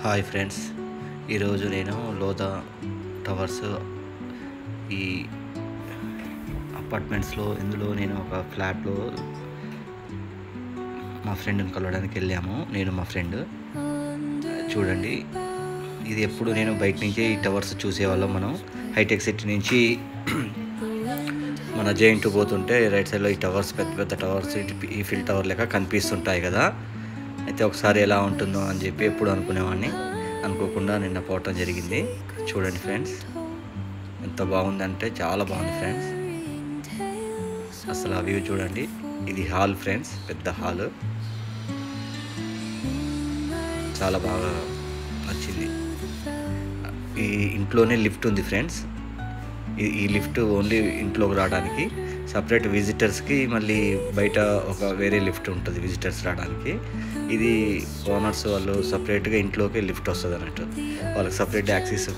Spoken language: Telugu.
హాయ్ ఫ్రెండ్స్, ఈరోజు నేను లోధా టవర్స్ ఈ అపార్ట్మెంట్స్లో ఇందులో నేను ఒక ఫ్లాట్లో మా ఫ్రెండ్ని కలవడానికి వెళ్ళాము. నేను మా ఫ్రెండ్ చూడండి, ఇది ఎప్పుడు నేను బయట నుంచి ఈ టవర్స్ చూసేవాళ్ళం. మనం హైటెక్ సిటీ నుంచి మన జైంట్ పోతుంటే రైట్ సైడ్లో ఈ టవర్స్, పెద్ద పెద్ద టవర్స్, ఈ ఫిల్ టవర్ లెక్క కనిపిస్తుంటాయి కదా. అయితే ఒకసారి ఎలా ఉంటుందో అని చెప్పి ఎప్పుడు అనుకునేవాడిని. అనుకోకుండా నిన్న పోవటం జరిగింది. చూడండి ఫ్రెండ్స్, ఎంత బాగుందంటే చాలా బాగుంది ఫ్రెండ్స్. అసలు ఆ వ్యూ చూడండి. ఇది హాల్ ఫ్రెండ్స్, పెద్ద హాల్, చాలా బాగా నచ్చింది. ఈ ఇంట్లోనే లిఫ్ట్ ఉంది ఫ్రెండ్స్. ఈ లిఫ్ట్ ఓన్లీ ఇంట్లోకి రావడానికి, సపరేట్ విజిటర్స్కి మళ్ళీ బయట ఒక వేరే లిఫ్ట్ ఉంటుంది విజిటర్స్ రావడానికి. ఇది ఓనర్స్ వాళ్ళు సపరేట్గా ఇంట్లోకి లిఫ్ట్ వస్తుంది అన్నట్టు, వాళ్ళకి సపరేట్ యాక్సెస్